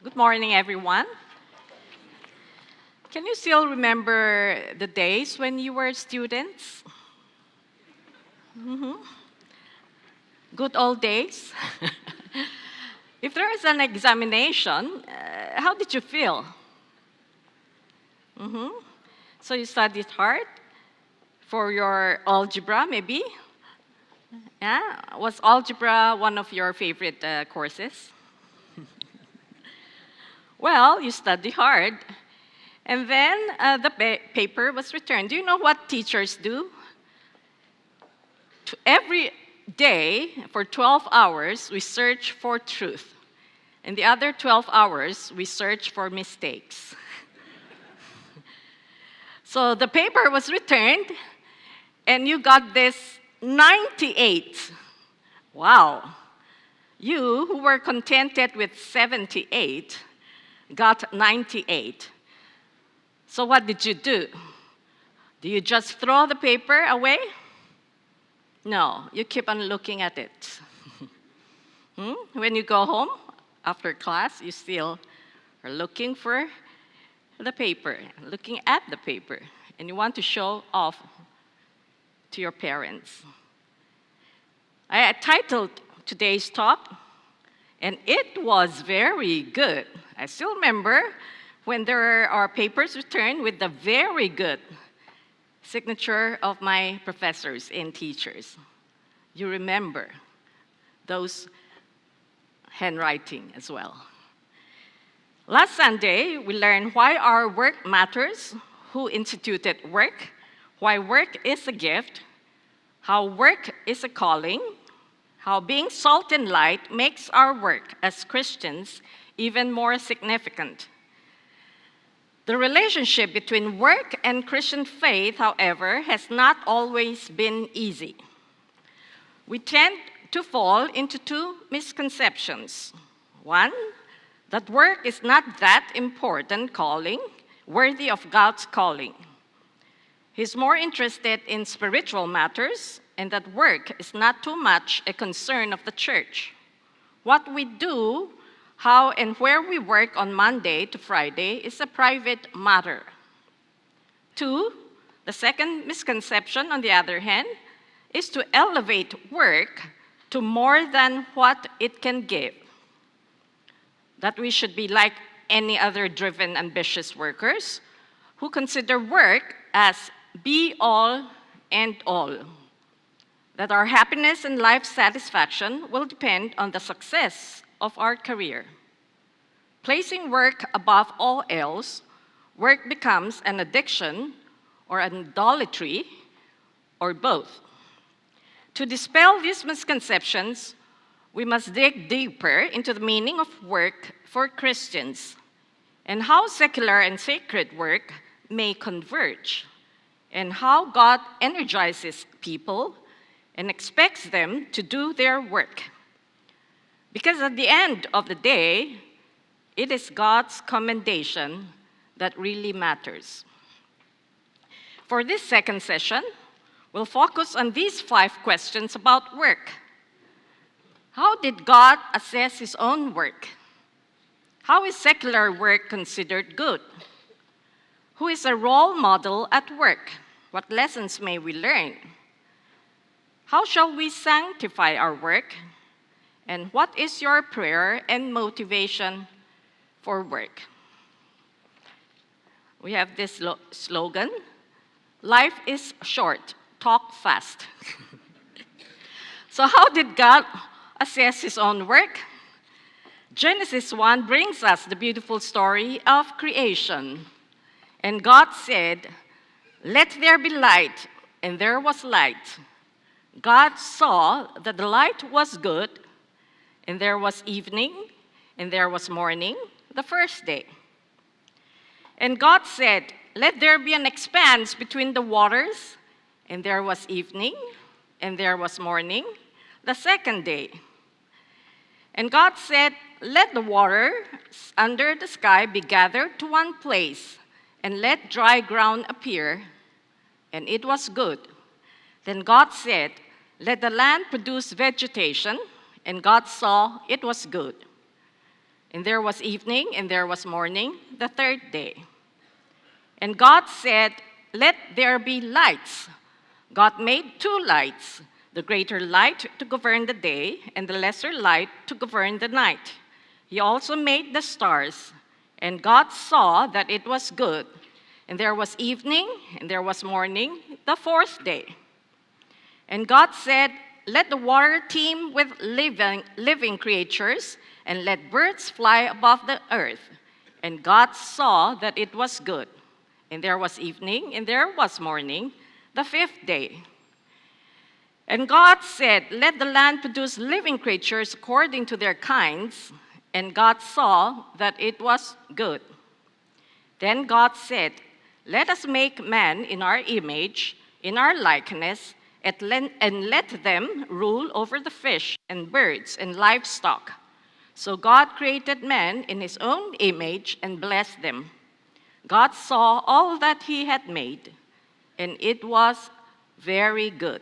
Good morning, everyone. Can you still remember the days when you were students? Mhm. Good old days? If there is an examination, how did you feel? Mhm. So you studied hard for your algebra, maybe? Yeah? Was algebra one of your favorite courses? Well, you studied hard. And then the paper was returned. Do you know what teachers do? Every day, for 12 hours, we search for truth. And the other 12 hours, we search for mistakes. So the paper was returned, and you got this 98. Wow. You, who were contented with 78, got 98. So what did you do? Do you just throw the paper away? No, you keep on looking at it. When you go home after class, you still are looking for the paper, looking at the paper, and you want to show off to your parents. I titled today's talk, and it was very good. I still remember when there are papers returned with the very good signature of my professors and teachers. You remember those handwriting as well. Last Sunday, we learned why our work matters, who instituted work, why work is a gift, how work is a calling, how being salt and light makes our work as Christians even more significant. The relationship between work and Christian faith, however, has not always been easy. We tend to fall into two misconceptions. One, that work is not that important calling, worthy of God's calling. He's more interested in spiritual matters, and that work is not too much a concern of the church. What we do, how and where we work on Monday to Friday is a private matter. Two, the second misconception, on the other hand, is to elevate work to more than what it can give. That we should be like any other driven, ambitious workers who consider work as be all and all. That our happiness and life satisfaction will depend on the success of our career. Placing work above all else, work becomes an addiction or an idolatry or both. To dispel these misconceptions, we must dig deeper into the meaning of work for Christians and how secular and sacred work may converge, and how God energizes people and expects them to do their work. Because at the end of the day, it is God's commendation that really matters. For this second session, we'll focus on these 5 questions about work. How did God assess his own work? How is secular work considered good? Who is a role model at work? What lessons may we learn? How shall we sanctify our work? And what is your prayer and motivation for work? We have this slogan, life is short, talk fast. So how did God assess his own work? Genesis 1 brings us the beautiful story of creation. And God said, "Let there be light," and there was light. God saw that the light was good, and there was evening, and there was morning, the first day. And God said, "Let there be an expanse between the waters," and there was evening, and there was morning, the second day. And God said, "Let the waters under the sky be gathered to one place, and let dry ground appear." And it was good. Then God said, "Let the land produce vegetation," and God saw it was good. And there was evening, and there was morning, the third day. And God said, "Let there be lights." God made two lights, the greater light to govern the day, and the lesser light to govern the night. He also made the stars, and God saw that it was good. And there was evening, and there was morning, the fourth day. And God said, "Let the water teem with living creatures, and let birds fly above the earth." And God saw that it was good. And there was evening, and there was morning, the fifth day. And God said, "Let the land produce living creatures according to their kinds." And God saw that it was good. Then God said, "Let us make man in our image, in our likeness, and let them rule over the fish and birds and livestock." So God created man in his own image and blessed them. God saw all that he had made, and it was very good.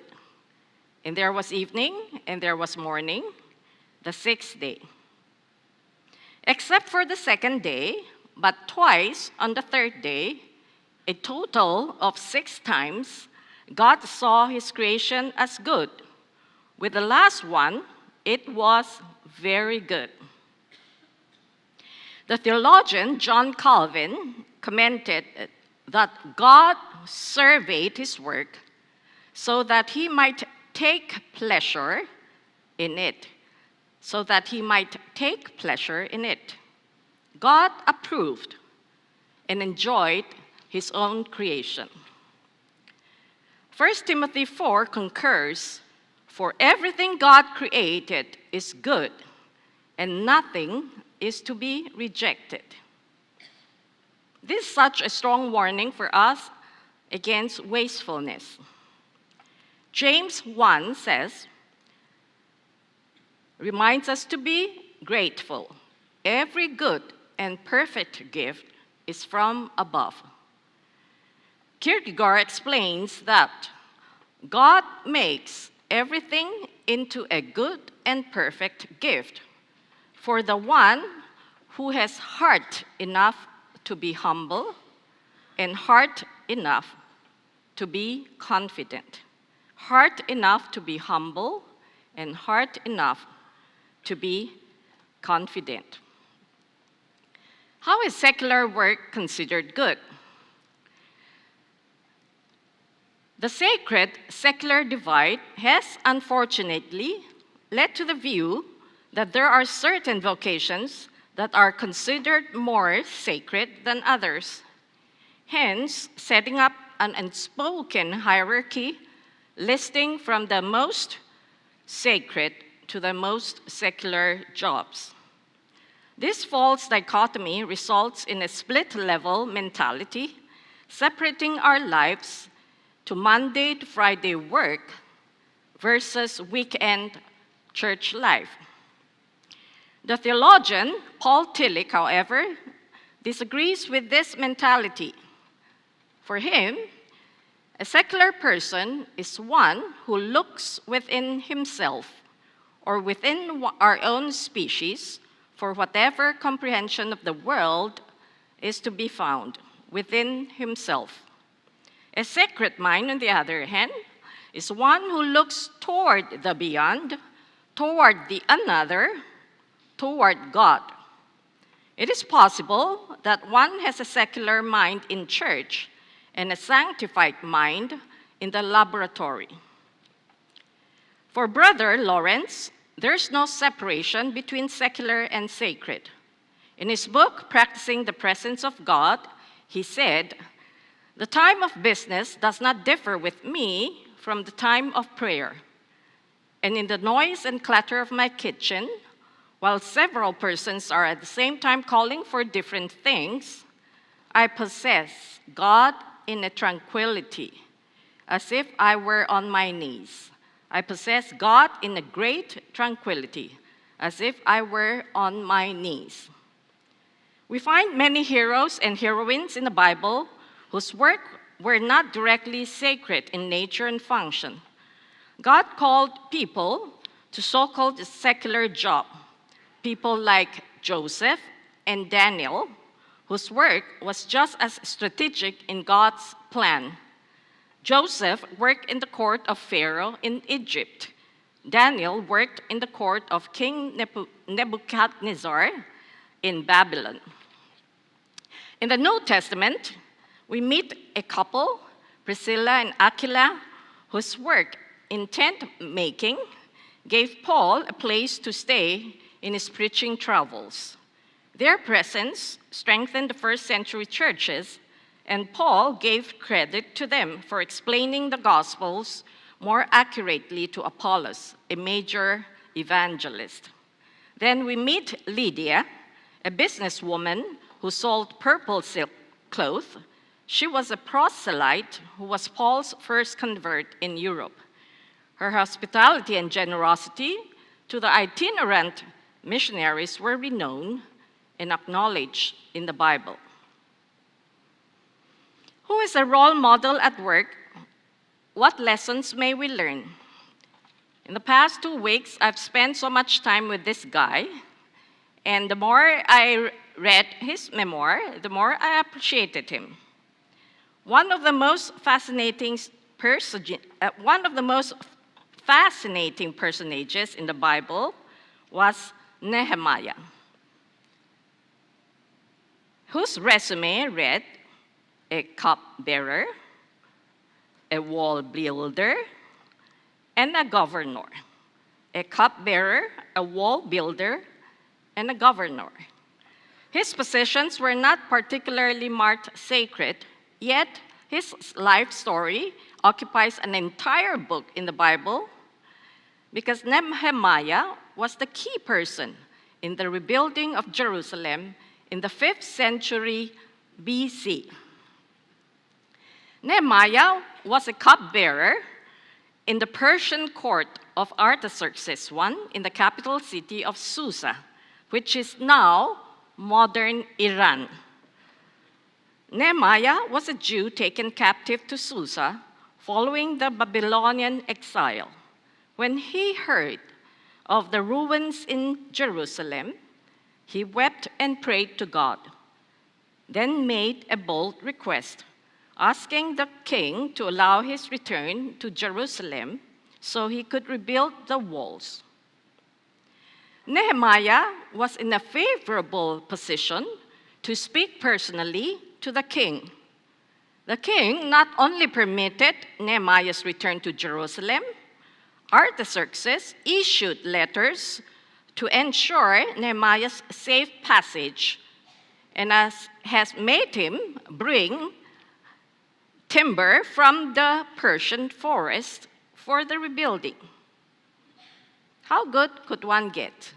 And there was evening, and there was morning, the sixth day. Except for the second day, but twice on the third day, a total of 6 times, God saw his creation as good. With the last one, it was very good. The theologian John Calvin commented that God surveyed his work so that he might take pleasure in it. God approved and enjoyed his own creation. 1 Timothy 4 concurs, "For everything God created is good, and nothing is to be rejected." This is such a strong warning for us against wastefulness. James 1 reminds us to be grateful. Every good and perfect gift is from above. Kierkegaard explains that God makes everything into a good and perfect gift for the one who has heart enough to be humble and heart enough to be confident. Heart enough to be humble and heart enough to be confident. How is secular work considered good? The sacred-secular divide has unfortunately led to the view that there are certain vocations that are considered more sacred than others, hence setting up an unspoken hierarchy listing from the most sacred to the most secular jobs. This false dichotomy results in a split-level mentality, separating our lives to Monday to Friday work versus weekend church life. The theologian Paul Tillich, however, disagrees with this mentality. For him, a secular person is one who looks within himself or within our own species for whatever comprehension of the world is to be found within himself. A sacred mind, on the other hand, is one who looks toward the beyond, toward the another, toward God. It is possible that one has a secular mind in church and a sanctified mind in the laboratory. For Brother Lawrence, there's no separation between secular and sacred. In his book, Practicing the Presence of God, he said, "The time of business does not differ with me from the time of prayer. And in the noise and clatter of my kitchen, while several persons are at the same time calling for different things, I possess God in a tranquility, as if I were on my knees. I possess God in a great tranquility, as if I were on my knees." We find many heroes and heroines in the Bible whose work were not directly sacred in nature and function. God called people to so-called secular job. People like Joseph and Daniel, whose work was just as strategic in God's plan. Joseph worked in the court of Pharaoh in Egypt. Daniel worked in the court of King Nebuchadnezzar in Babylon. In the New Testament, we meet a couple, Priscilla and Aquila, whose work in tent making gave Paul a place to stay in his preaching travels. Their presence strengthened the first century churches, and Paul gave credit to them for explaining the Gospels more accurately to Apollos, a major evangelist. Then we meet Lydia, a businesswoman who sold purple silk cloth. She was a proselyte who was Paul's first convert in Europe. Her hospitality and generosity to the itinerant missionaries were renowned and acknowledged in the Bible. Who is a role model at work? What lessons may we learn? In the past 2 weeks, I've spent so much time with this guy, and the more I read his memoir, the more I appreciated him. One of the most fascinating personages in the Bible was Nehemiah, whose resume read a cupbearer, a wall builder, and a governor. A cupbearer, a wall builder, and a governor. His positions were not particularly marked sacred, yet his life story occupies an entire book in the Bible because Nehemiah was the key person in the rebuilding of Jerusalem in the 5th century BC. Nehemiah was a cupbearer in the Persian court of Artaxerxes I in the capital city of Susa, which is now modern Iran. Nehemiah was a Jew taken captive to Susa following the Babylonian exile. When he heard of the ruins in Jerusalem, he wept and prayed to God, then made a bold request, asking the king to allow his return to Jerusalem so he could rebuild the walls. Nehemiah was in a favorable position to speak personally to the king. The king not only permitted Nehemiah's return to Jerusalem, Artaxerxes issued letters to ensure Nehemiah's safe passage and has made him bring timber from the Persian forest for the rebuilding. How good could one get?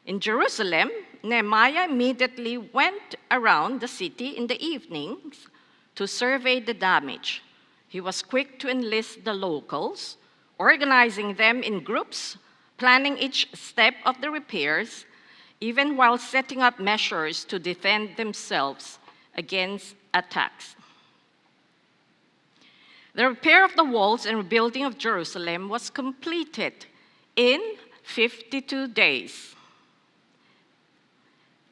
In Jerusalem, Nehemiah immediately went around the city in the evenings to survey the damage. He was quick to enlist the locals, organizing them in groups, planning each step of the repairs, even while setting up measures to defend themselves against attacks. The repair of the walls and rebuilding of Jerusalem was completed in 52 days.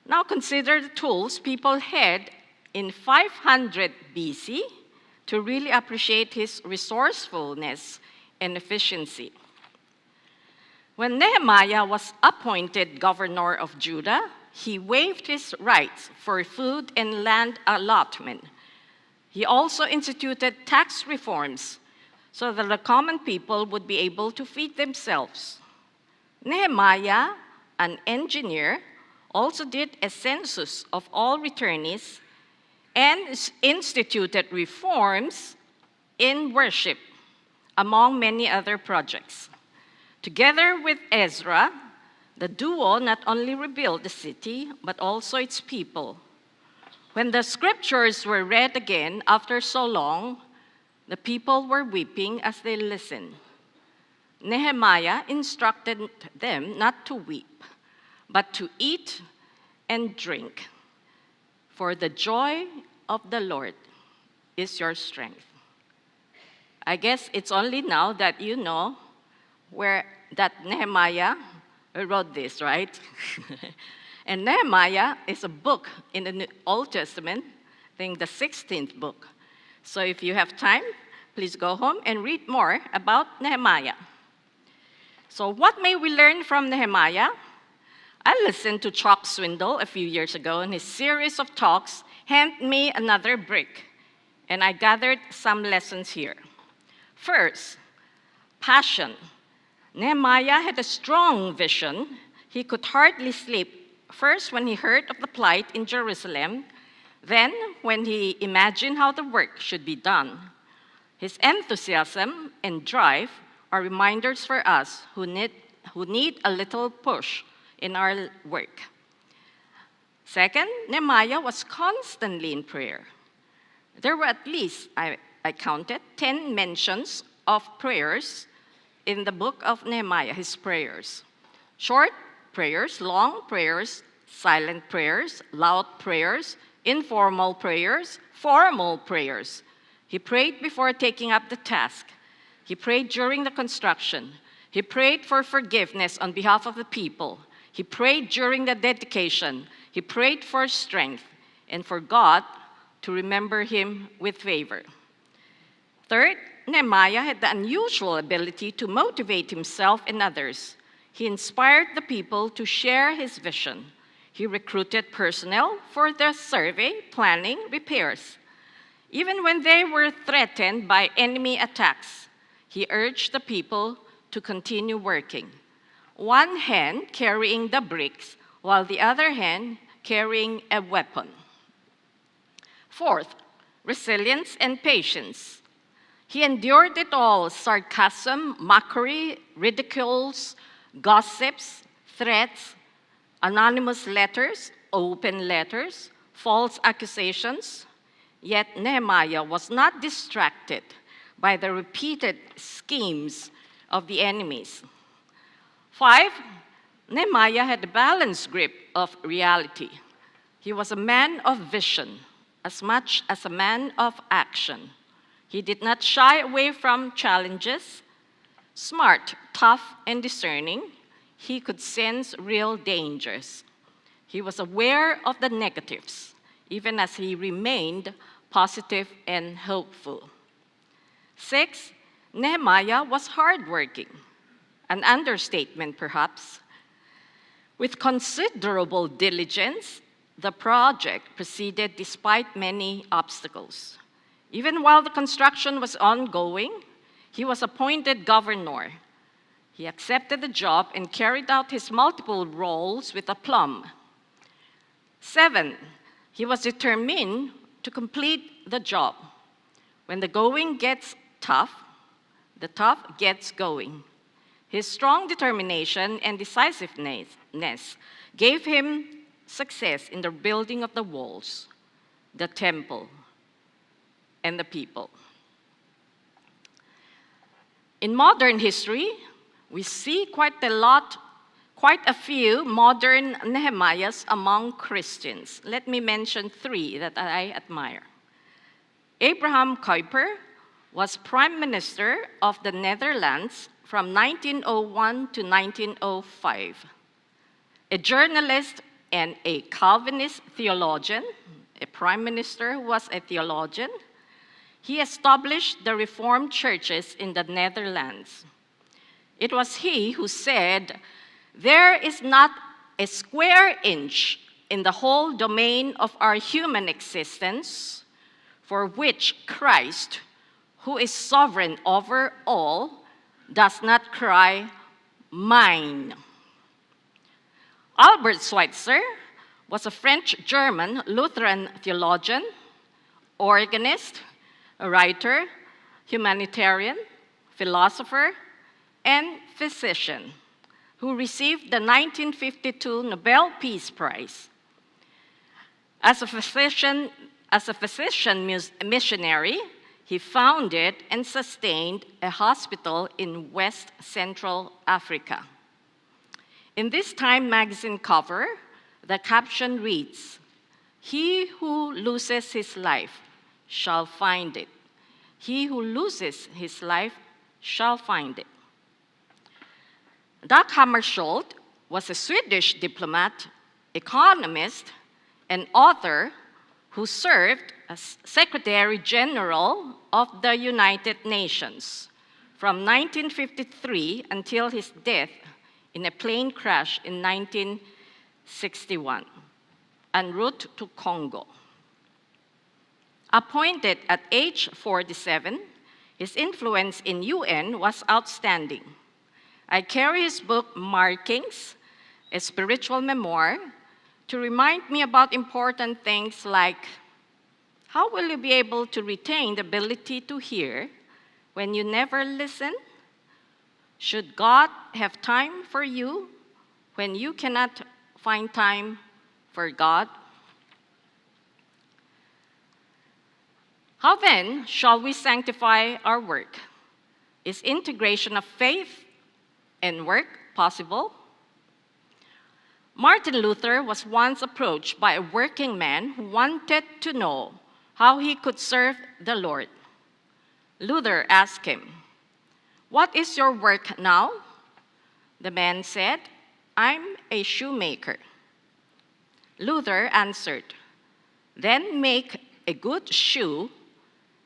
Now consider the tools people had in 500 BC to really appreciate his resourcefulness and efficiency. When Nehemiah was appointed governor of Judah, he waived his rights for food and land allotment. He also instituted tax reforms so that the common people would be able to feed themselves. Nehemiah, an engineer, also did a census of all returnees and instituted reforms in worship, among many other projects. Together with Ezra, the duo not only rebuilt the city, but also its people. When the scriptures were read again after so long, the people were weeping as they listened. Nehemiah instructed them not to weep, but to eat and drink, for the joy of the Lord is your strength. I guess it's only now that you know where that Nehemiah wrote this, right? And Nehemiah is a book in the Old Testament, I think the 16th book. So if you have time, please go home and read more about Nehemiah. So what may we learn from Nehemiah? I listened to Chuck Swindoll a few years ago, and his series of talks, Hand Me Another Brick, and I gathered some lessons here. First, passion. Nehemiah had a strong vision. He could hardly sleep, first when he heard of the plight in Jerusalem, then when he imagined how the work should be done. His enthusiasm and drive are reminders for us who need a little push in our work. Second, Nehemiah was constantly in prayer. There were at least, I counted, 10 mentions of prayers in the book of Nehemiah, his prayers. Short prayers, long prayers, silent prayers, loud prayers, informal prayers, formal prayers. He prayed before taking up the task. He prayed during the construction. He prayed for forgiveness on behalf of the people. He prayed during the dedication. He prayed for strength and for God to remember him with favor. Third, Nehemiah had the unusual ability to motivate himself and others. He inspired the people to share his vision. He recruited personnel for the survey, planning, repairs. Even when they were threatened by enemy attacks, he urged the people to continue working. One hand carrying the bricks, while the other hand carrying a weapon. Fourth, resilience and patience. He endured it all: sarcasm, mockery, ridicules, gossips, threats, anonymous letters, open letters, false accusations. Yet Nehemiah was not distracted by the repeated schemes of the enemies. 5, Nehemiah had a balanced grip of reality. He was a man of vision as much as a man of action. He did not shy away from challenges. Smart, tough, and discerning, he could sense real dangers. He was aware of the negatives, even as he remained positive and hopeful. 6, Nehemiah was hardworking, an understatement perhaps. With considerable diligence, the project proceeded despite many obstacles. Even while the construction was ongoing, he was appointed governor. He accepted the job and carried out his multiple roles with aplomb. 7, he was determined to complete the job. When the going gets tough, the tough gets going. His strong determination and decisiveness gave him success in the building of the walls, the temple, and the people. In modern history, we see quite a few modern Nehemiahs among Christians. Let me mention 3 that I admire. Abraham Kuyper was Prime Minister of the Netherlands from 1901 to 1905. A journalist and a Calvinist theologian, a prime minister who was a theologian. He established the Reformed churches in the Netherlands. It was he who said, "There is not a square inch in the whole domain of our human existence for which Christ, who is sovereign over all, does not cry, 'Mine.'" Albert Schweitzer was a French-German Lutheran theologian, organist, a writer, humanitarian, philosopher, and physician who received the 1952 Nobel Peace Prize. As a physician missionary, he founded and sustained a hospital in West Central Africa. In this Time magazine cover, the caption reads, "He who loses his life shall find it. He who loses his life shall find it." Dag Hammarskjöld was a Swedish diplomat economist, and author who served as Secretary General of the United Nations from 1953 until his death in a plane crash in 1961 en route to Congo. Appointed at age 47, his influence in UN was outstanding. I carry his book, Markings, a spiritual memoir, to remind me about important things like, how will you be able to retain the ability to hear when you never listen? Should God have time for you when you cannot find time for God? How then shall we sanctify our work? Is integration of faith and work possible? Martin Luther was once approached by a working man who wanted to know how he could serve the Lord. Luther asked him, "What is your work now?" The man said, "I'm a shoemaker." Luther answered, "Then make a good shoe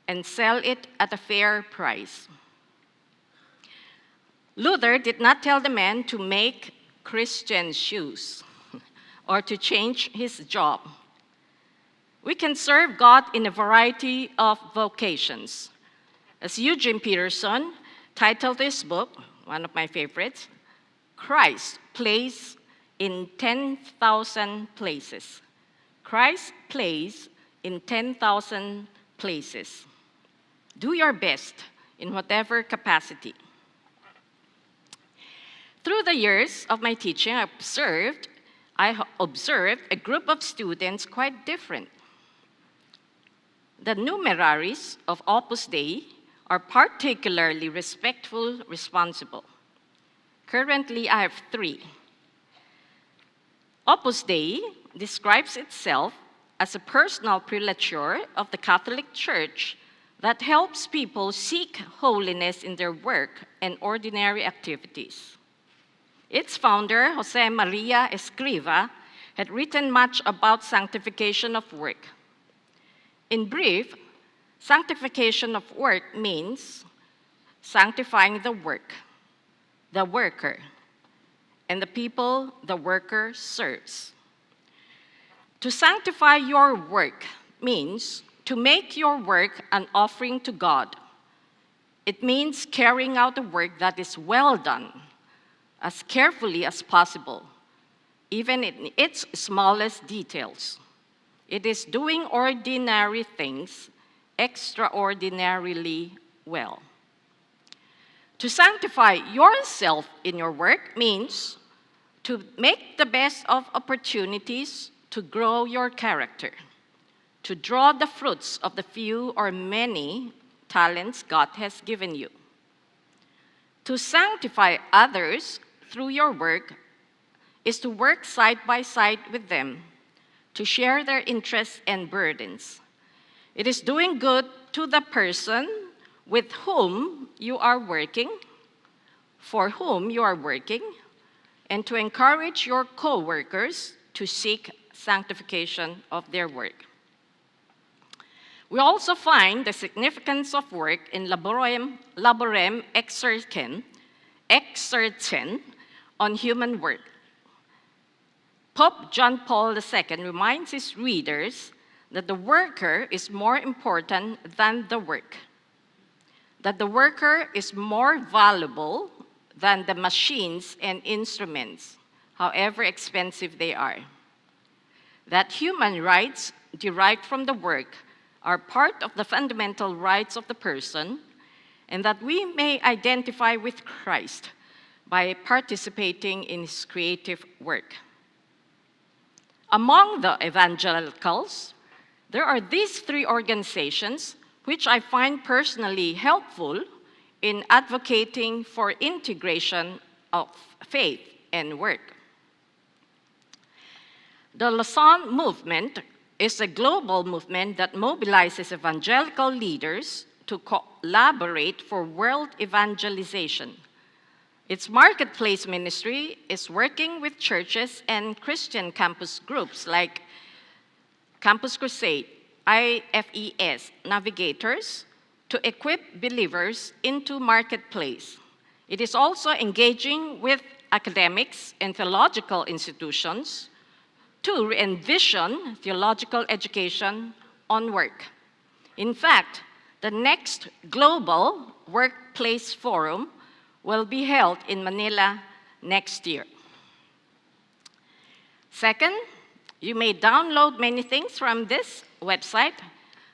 and sell it at a fair price." Luther did not tell the man to make Christian shoes or to change his job. We can serve God in a variety of vocations. As Eugene Peterson titled this book, one of my favorites, Christ Plays in 10,000 Places. Christ plays in 10,000 places. Do your best in whatever capacity. Through the years of my teaching, I observed a group of students quite different. The numeraries of Opus Dei are particularly respectful, responsible. Currently, I have 3. Opus Dei describes itself as a personal prelature of the Catholic Church that helps people seek holiness in their work and ordinary activities. Its founder, Jose Maria Escriva, had written much about sanctification of work. In brief, sanctification of work means sanctifying the work, the worker, and the people the worker serves. To sanctify your work means to make your work an offering to God. It means carrying out the work that is well done, as carefully as possible, even in its smallest details. It is doing ordinary things extraordinarily well. To sanctify yourself in your work means to make the best of opportunities to grow your character, to draw the fruits of the few or many talents God has given you. To sanctify others through your work is to work side by side with them, to share their interests and burdens. It is doing good to the person with whom you are working, for whom you are working, and to encourage your co-workers to seek sanctification of their work. We also find the significance of work in Laborem Exercen on human work. Pope John Paul II reminds his readers that the worker is more important than the work, that the worker is more valuable than the machines and instruments, however expensive they are, that human rights derived from the work are part of the fundamental rights of the person, and that we may identify with Christ by participating in his creative work. Among the evangelicals, there are these 3 organizations which I find personally helpful in advocating for integration of faith and work. The Lausanne movement is a global movement that mobilizes evangelical leaders to collaborate for world evangelization. Its marketplace ministry is working with churches and Christian campus groups like Campus Crusade, IFES, Navigators, to equip believers into marketplace. It is also engaging with academics and theological institutions to envision theological education on work. In fact, the next Global Workplace Forum will be held in Manila next year. Second, you may download many things from this website.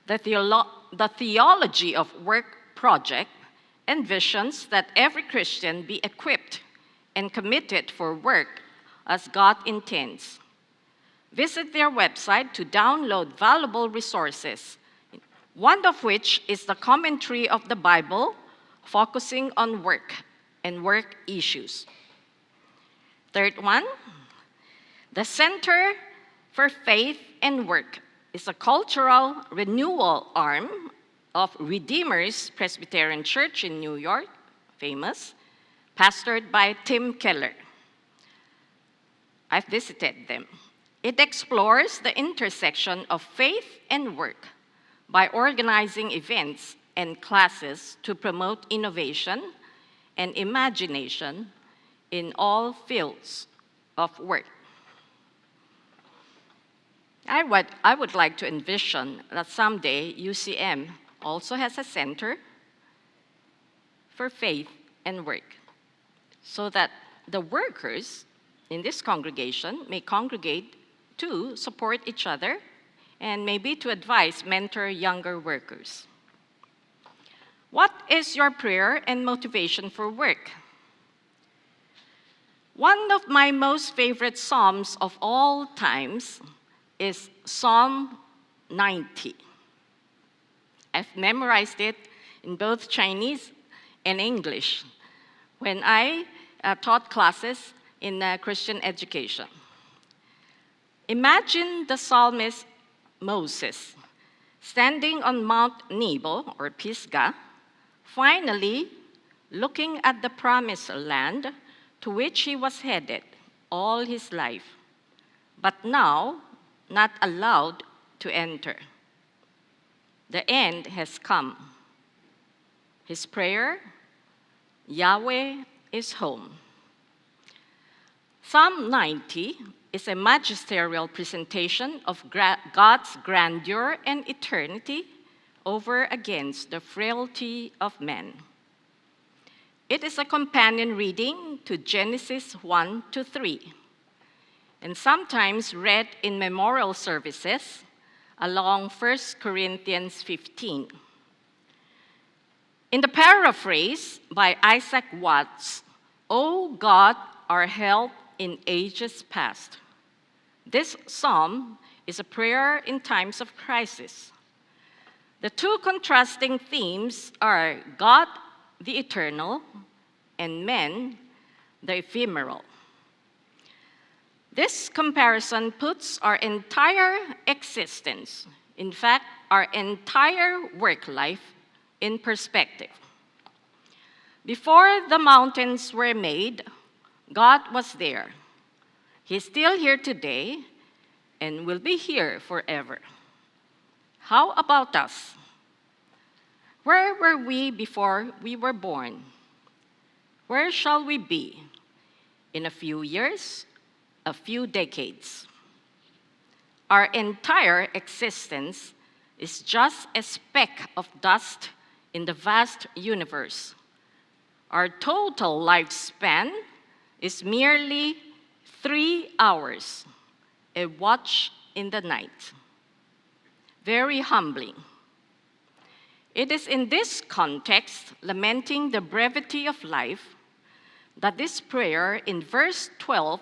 The Theology of Work project envisions that every Christian be equipped and committed for work as God intends. Visit their website to download valuable resources, one of which is the commentary of the Bible focusing on work and work issues. Third one, the Center for Faith and Work is a cultural renewal arm of Redeemer's Presbyterian Church in New York, famous, pastored by Tim Keller. I've visited them. It explores the intersection of faith and work by organizing events and classes to promote innovation and imagination in all fields of work. I would like to envision that someday UCM also has a center for faith and work, so that the workers in this congregation may congregate to support each other and maybe to advise, mentor younger workers. What is your prayer and motivation for work? One of my most favorite Psalms of all times is Psalm 90. I've memorized it in both Chinese and English when I taught classes in Christian education. Imagine the psalmist Moses standing on Mount Nebo, or Pisgah, finally looking at the promised land to which he was headed all his life, but now not allowed to enter. The end has come. His prayer, Yahweh is home. Psalm 90 is a magisterial presentation of God's grandeur and eternity over against the frailty of man. It is a companion reading to Genesis 1 to 3, and sometimes read in memorial services along 1 Corinthians 15. In the paraphrase by Isaac Watts, "O God, our help in ages past," this psalm is a prayer in times of crisis. The two contrasting themes are God, the eternal, and men, the ephemeral. This comparison puts our entire existence, in fact, our entire work life, in perspective. Before the mountains were made, God was there. He's still here today and will be here forever. How about us? Where were we before we were born? Where shall we be in a few years, a few decades? Our entire existence is just a speck of dust in the vast universe. Our total lifespan is merely 3 hours, a watch in the night. Very humbling. It is in this context, lamenting the brevity of life, that this prayer in verse 12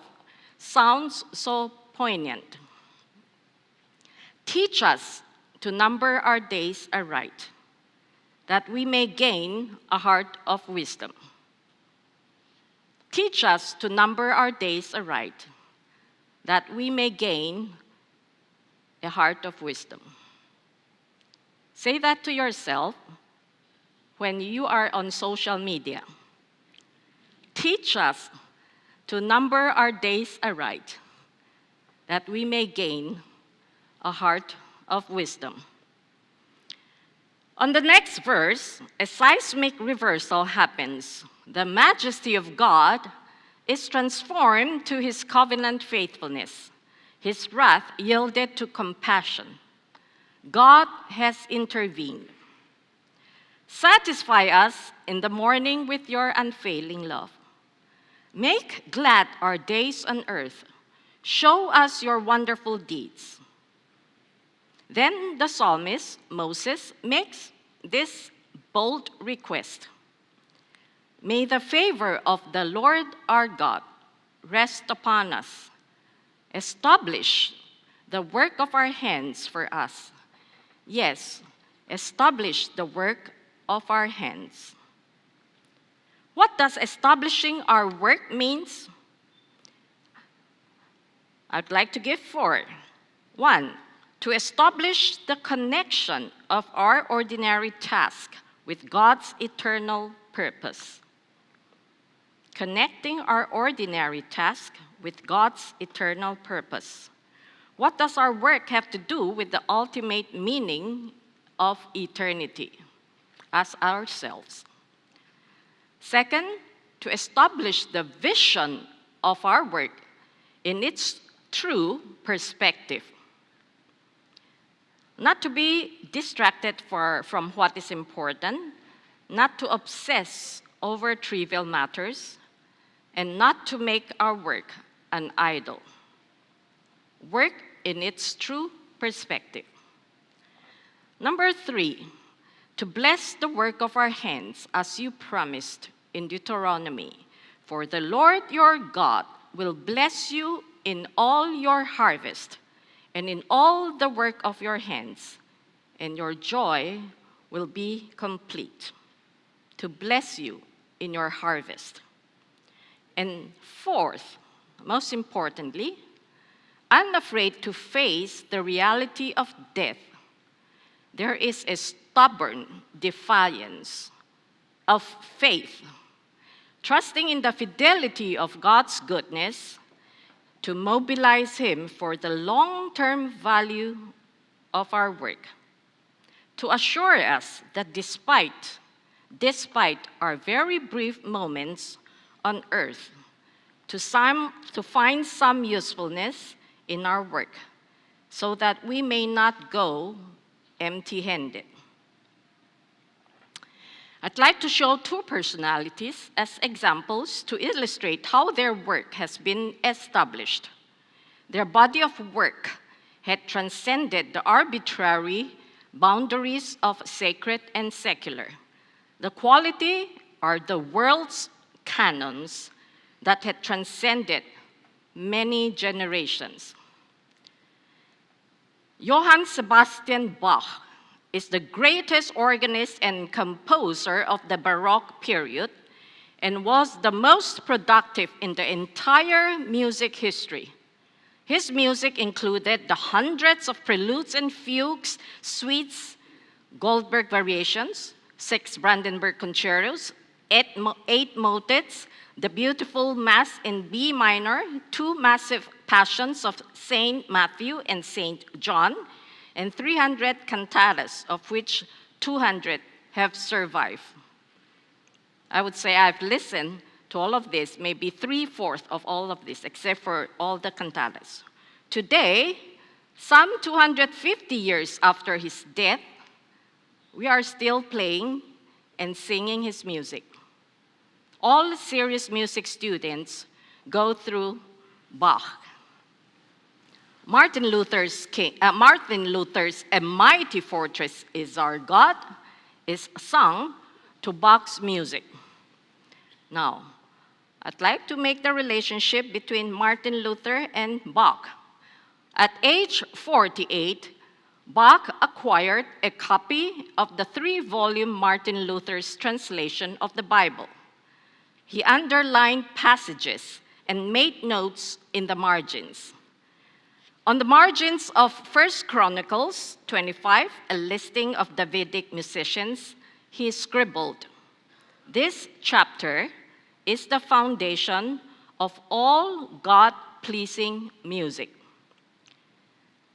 sounds so poignant. Teach us to number our days aright, that we may gain a heart of wisdom. Teach us to number our days aright, that we may gain a heart of wisdom. Say that to yourself when you are on social media. teach us to number our days aright, that we may gain a heart of wisdom. On the next verse, a seismic reversal happens. The majesty of God is transformed to his covenant faithfulness. His wrath yielded to compassion. God has intervened. Satisfy us in the morning with your unfailing love. Make glad our days on earth. Show us your wonderful deeds. Then the psalmist, Moses, makes this bold request. May the favor of the Lord our God rest upon us. Establish the work of our hands for us. Yes, establish the work of our hands. What does establishing our work means? I'd like to give 4. 1, to establish the connection of our ordinary task with God's eternal purpose. Connecting our ordinary task with God's eternal purpose. What does our work have to do with the ultimate meaning of eternity as ourselves? 2, to establish the vision of our work in its true perspective. Not to be distracted from what is important, not to obsess over trivial matters, and not to make our work an idol. Work in its true perspective. Number 3, to bless the work of our hands as you promised in Deuteronomy. For the Lord your God will bless you in all your harvest and in all the work of your hands, and your joy will be complete. To bless you in your harvest. And 4th, most importantly, unafraid to face the reality of death. There is a stubborn defiance of faith, trusting in the fidelity of God's goodness to mobilize him for the long-term value of our work, to assure us that despite our very brief moments on earth, to find some usefulness in our work, so that we may not go empty-handed. I'd like to show 2 personalities as examples to illustrate how their work has been established. Their body of work had transcended the arbitrary boundaries of sacred and secular. The quality are the world's canons that had transcended many generations. Johann Sebastian Bach is the greatest organist and composer of the Baroque period and was the most productive in the entire music history. His music included the hundreds of preludes and fugues, suites, Goldberg variations, 6 Brandenburg concertos, 8 motets, the beautiful Mass in B minor, 2 massive passions of Saint Matthew and Saint John, and 300 cantatas, of which 200 have survived. I would say I've listened to all of this, maybe 3/4 of all of this, except for all the cantatas. Today, some 250 years after his death, we are still playing and singing his music. All serious music students go through Bach. Martin Luther's A Mighty Fortress is Our God is sung to Bach's music. Now, I'd like to make the relationship between Martin Luther and Bach. At age 48, Bach acquired a copy of the 3-volume Martin Luther's translation of the Bible. He underlined passages and made notes in the margins. On the margins of 1 Chronicles 25, a listing of Davidic musicians, he scribbled, "This chapter is the foundation of all God-pleasing music.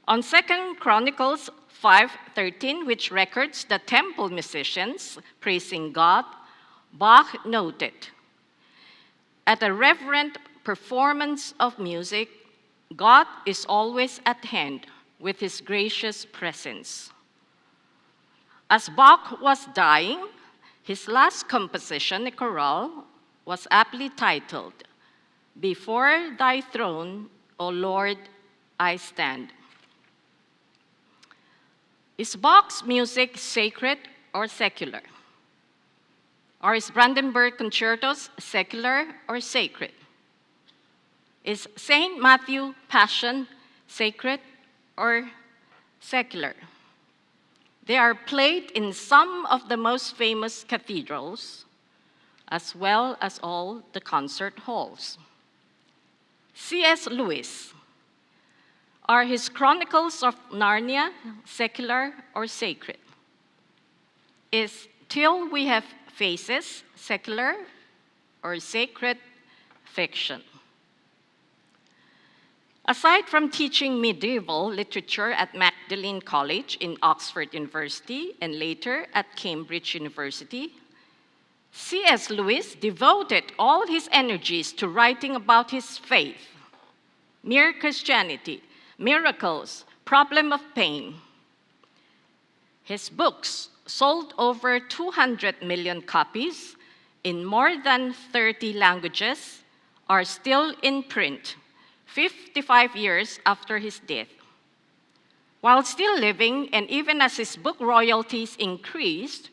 On 2 Chronicles 5:13, which records the temple musicians praising God, Bach noted, "At a reverent performance of music, God is always at hand with his gracious presence." As Bach was dying, his last composition, a chorale, was aptly titled, "Before thy throne, O Lord, I stand." Is Bach's music sacred or secular? Are his Brandenburg concertos secular or sacred? Is St. Matthew Passion sacred or secular? They are played in some of the most famous cathedrals, as well as all the concert halls. C.S. Lewis, are his Chronicles of Narnia secular or sacred? Is Till We Have Faces secular or sacred fiction? Aside from teaching medieval literature at Magdalene College in Oxford University and later at Cambridge University, C.S. Lewis devoted all his energies to writing about his faith, mere Christianity, miracles, problem of pain. His books sold over 200 million copies in more than 30 languages, are still in print 55 years after his death. While still living, and even as his book royalties increased,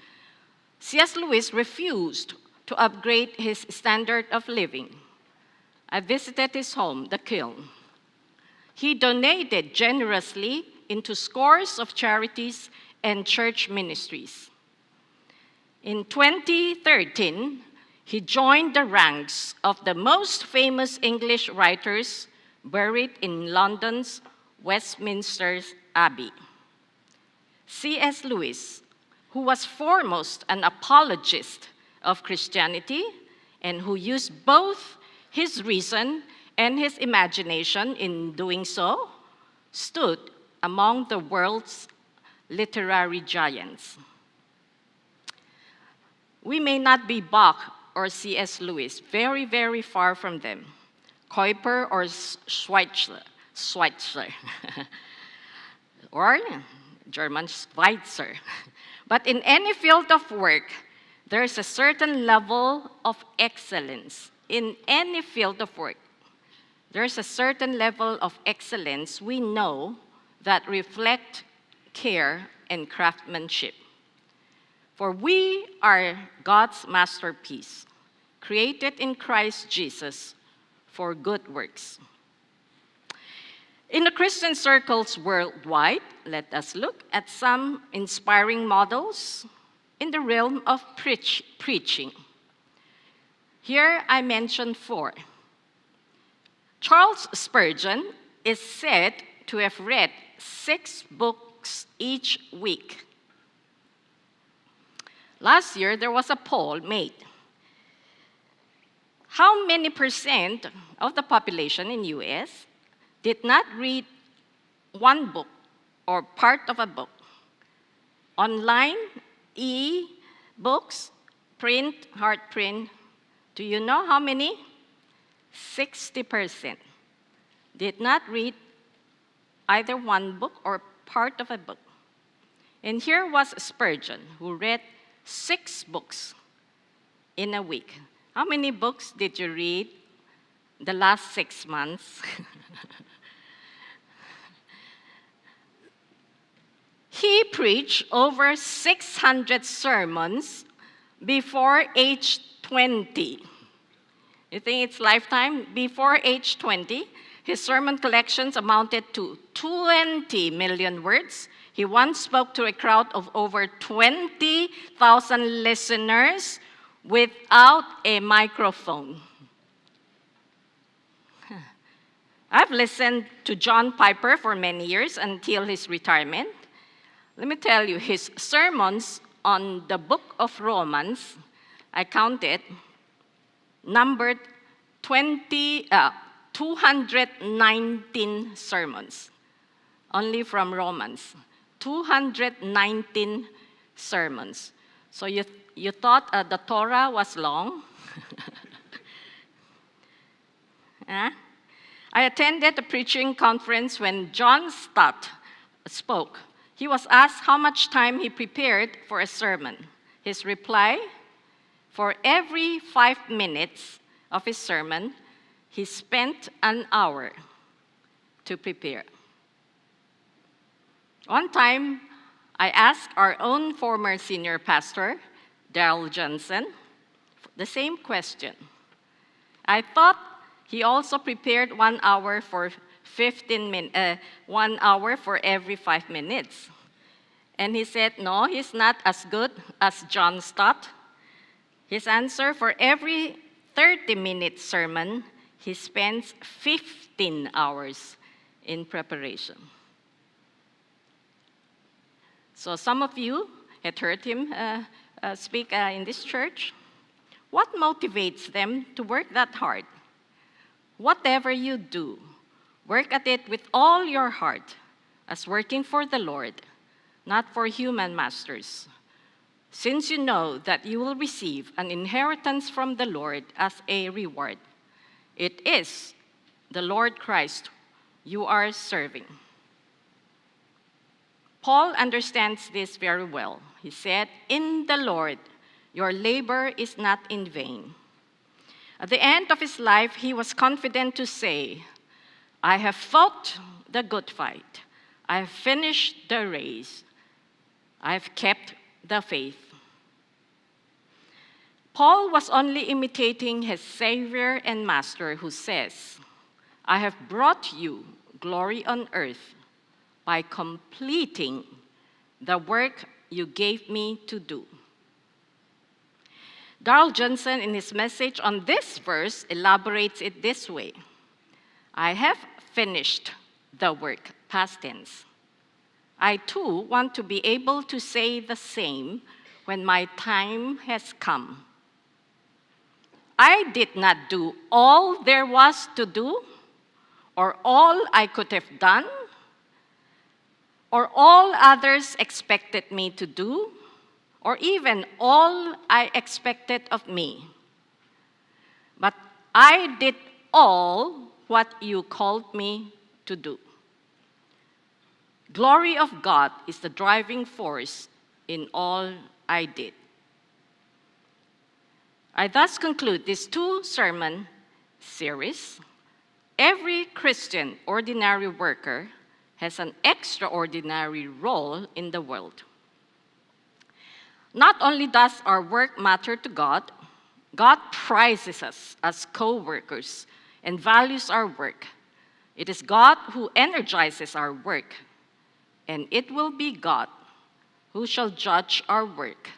C.S. Lewis refused to upgrade his standard of living. I visited his home, the Kiln. He donated generously into scores of charities and church ministries. In 2013, he joined the ranks of the most famous English writers buried in London's Westminster Abbey. C.S. Lewis, who was foremost an apologist of Christianity and who used both his reason and his imagination in doing so, stood among the world's literary giants. We may not be Bach or C.S. Lewis, very, very far from them, Kuiper or Schweitzer, or German Schweitzer. But in any field of work, there is a certain level of excellence. In any field of work, there is a certain level of excellence we know that reflect care and craftsmanship. For we are God's masterpiece, created in Christ Jesus for good works. In the Christian circles worldwide, let us look at some inspiring models in the realm of preaching. Here I mention 4. Charles Spurgeon is said to have read 6 books each week. Last year, there was a poll made. How many percent of the population in US did not read one book or part of a book? Online, e-books, print, hard print. Do you know how many? 60% did not read either one book or part of a book. And here was Spurgeon, who read 6 books in a week. How many books did you read the last 6 months? He preached over 600 sermons before age 20. You think it's lifetime? Before age 20, his sermon collections amounted to 20 million words. He once spoke to a crowd of over 20,000 listeners without a microphone. I've listened to John Piper for many years until his retirement. Let me tell you, his sermons on the book of Romans, I counted, numbered 219 sermons, only from Romans. 219 sermons. So you thought the Torah was long? Huh? I attended a preaching conference when John Stott spoke. He was asked how much time he prepared for a sermon. His reply, for every 5 minutes of his sermon, he spent an hour to prepare. One time, I asked our own former senior pastor, Darrell Johnson, the same question. I thought he also prepared 1 hour for 1 hour for every 5 minutes. And he said, no, he's not as good as John Stott. His answer, for every 30-minute sermon, he spends 15 hours in preparation. So some of you had heard him speak in this church. What motivates them to work that hard? Whatever you do, work at it with all your heart, as working for the Lord, not for human masters, since you know that you will receive an inheritance from the Lord as a reward. It is the Lord Christ you are serving. Paul understands this very well. He said, in the Lord, your labor is not in vain. At the end of his life, he was confident to say, I have fought the good fight. I have finished the race. I have kept the faith. Paul was only imitating his Savior and Master who says, I have brought you glory on earth by completing the work you gave me to do. Darrell Johnson, in his message on this verse, elaborates it this way. I have finished the work, past tense. I too want to be able to say the same when my time has come. I did not do all there was to do, or all I could have done, or all others expected me to do, or even all I expected of me. But I did all what you called me to do. Glory of God is the driving force in all I did. I thus conclude this 2-sermon series. Every Christian ordinary worker has an extraordinary role in the world. Not only does our work matter to God, God prizes us as co-workers and values our work. It is God who energizes our work, and it will be God who shall judge our work.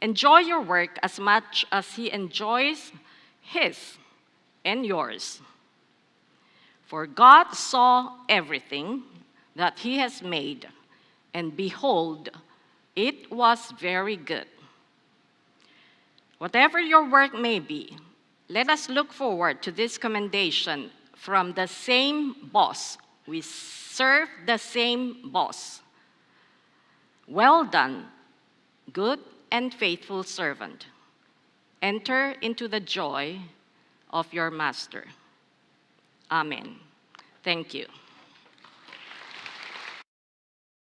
Enjoy your work as much as He enjoys His and yours. For God saw everything that He has made, and behold, it was very good. Whatever your work may be, let us look forward to this commendation from the same boss. We serve the same boss. Well done, good and faithful servant. Enter into the joy of your master. Amen. Thank you.